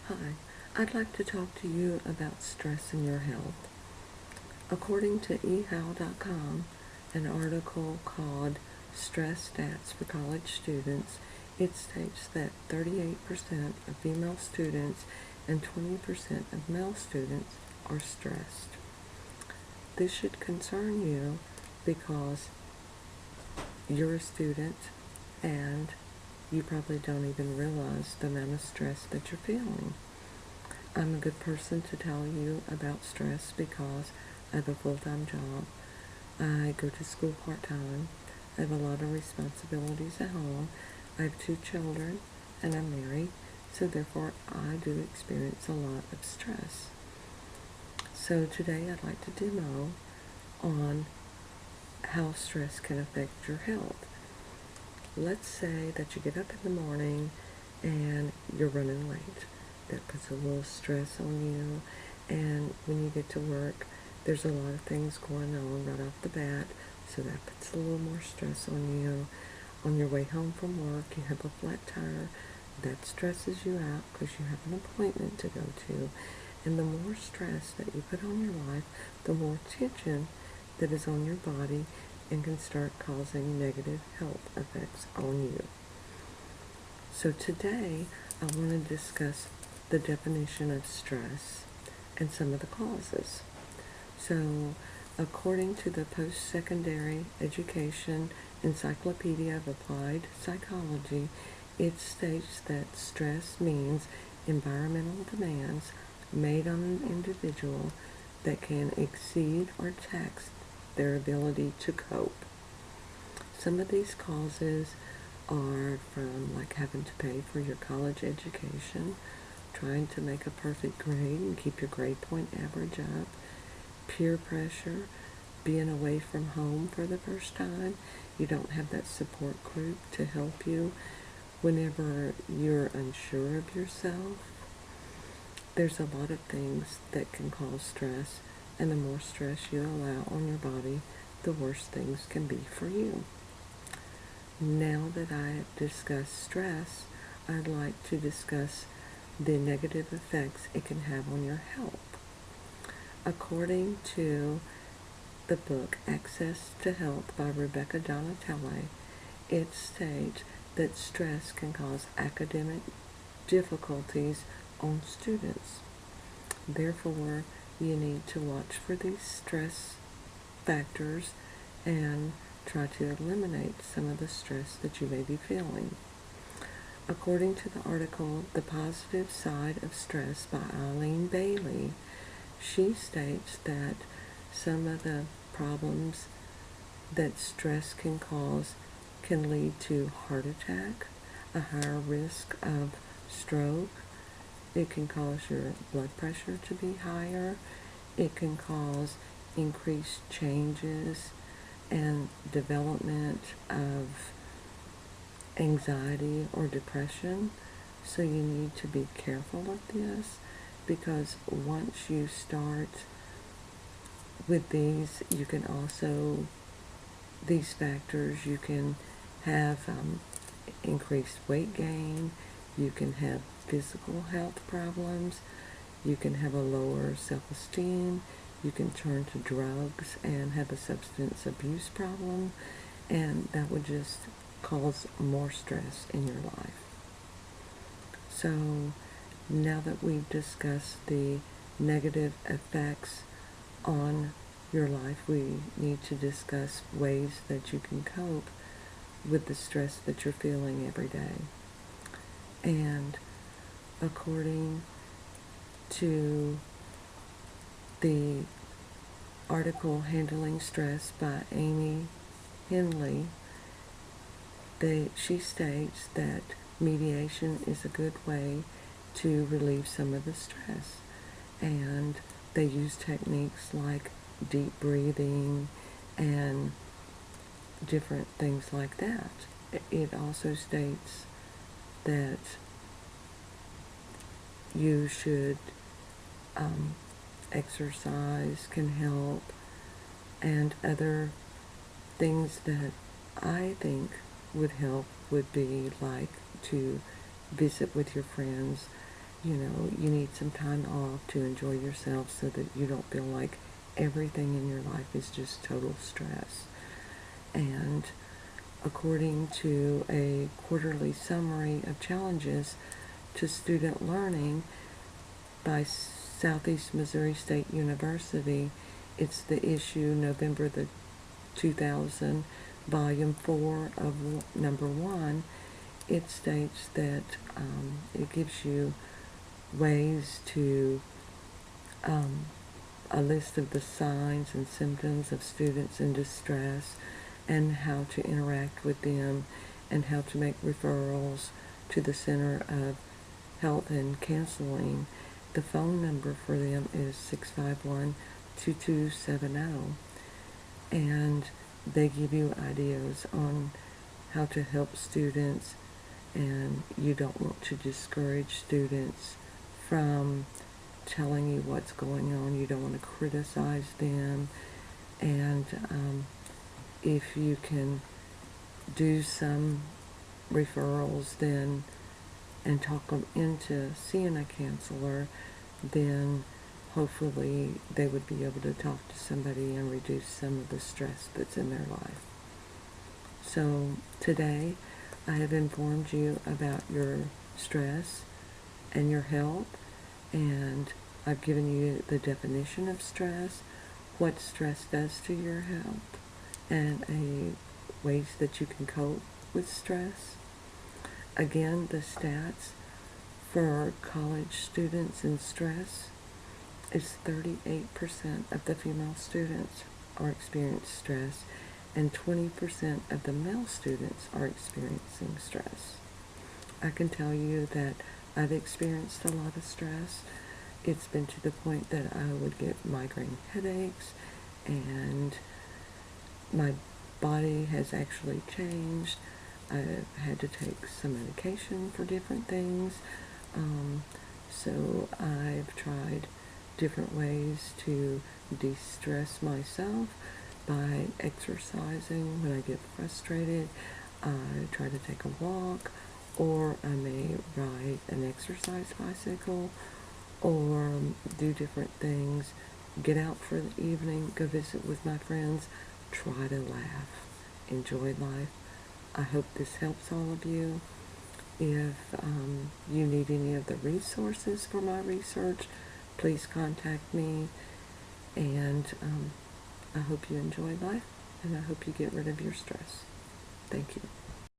Hi, I'd like to talk to you about stress in your health. According to eHow.com, an article called Stress Stats for College Students, it states that 38% of female students and 20% of male students are stressed. This should concern you because you're a student and you probably don't even realize the amount of stress that you're feeling. I'm a good person to tell you about stress because I have a full-time job. I go to school part-time. I have a lot of responsibilities at home. I have 2 children and I'm married, so therefore I do experience a lot of stress. So today I'd like to demo on how stress can affect your health. Let's say that you get up in the morning and you're running late. That puts a little stress on you, and when you get to work, there's a lot of things going on right off the bat, so that puts a little more stress on you. On your way home from work, you have a flat tire. That stresses you out because you have an appointment to go to, and the more stress that you put on your life, the more tension that is on your body and can start causing negative health effects on you. So today, I want to discuss the definition of stress and some of the causes. So, according to the Post-Secondary Education Encyclopedia of Applied Psychology, it states that stress means environmental demands made on an individual that can exceed or tax their ability to cope. Some of these causes are from like having to pay for your college education, trying to make a perfect grade and keep your grade point average up, peer pressure, being away from home for the first time. You don't have that support group to help you whenever you're unsure of yourself. There's a lot of things that can cause stress, and the more stress you allow on your body, the worse things can be for you. Now that I have discussed stress, I'd like to discuss the negative effects it can have on your health. According to the book Access to Health by Rebecca Donatelli, it states that stress can cause academic difficulties on students. Therefore, you need to watch for these stress factors and try to eliminate some of the stress that you may be feeling. According to the article, The Positive Side of Stress by Eileen Bailey, she states that some of the problems that stress can cause can lead to heart attack, a higher risk of stroke. It can cause your blood pressure to be higher. It can cause increased changes and development of anxiety or depression. So you need to be careful of this, because once you start with these, you can also, these factors, you can have increased weight gain, you can have physical health problems, you can have a lower self-esteem, you can turn to drugs and have a substance abuse problem, and that would just cause more stress in your life. So now that we've discussed the negative effects on your life, we need to discuss ways that you can cope with the stress that you're feeling every day. And according to the article Handling Stress by Amy Henley, she states that mediation is a good way to relieve some of the stress, and they use techniques like deep breathing and different things like that. It also states that you should exercise can help, and other things that I think would help would be like to visit with your friends you need some time off to enjoy yourself so that you don't feel like everything in your life is just total stress. And according to a quarterly summary of challenges to student learning by Southeast Missouri State University, it's the issue November the 2000, volume 4 of number 1. It states that it gives you ways to a list of the signs and symptoms of students in distress and how to interact with them and how to make referrals to the Center of Health and Counseling. The phone number for them is 651-2270, and they give you ideas on how to help students, and you don't want to discourage students from telling you what's going on. You don't want to criticize them, and if you can do some referrals then and talk them into seeing a counselor, then hopefully they would be able to talk to somebody and reduce some of the stress that's in their life. So today I have informed you about your stress and your health, and I've given you the definition of stress, what stress does to your health, and ways that you can cope with stress. Again, the stats for college students in stress is 38% of the female students are experiencing stress, and 20% of the male students are experiencing stress. I can tell you that I've experienced a lot of stress. It's been to the point that I would get migraine headaches, and my body has actually changed. I've had to take some medication for different things. So I've tried different ways to de-stress myself by exercising. When I get frustrated, I try to take a walk, or I may ride an exercise bicycle, or do different things, get out for the evening, go visit with my friends, try to laugh, enjoy life. I hope this helps all of you. If you need any of the resources for my research, please contact me, and I hope you enjoy life, and I hope you get rid of your stress. Thank you.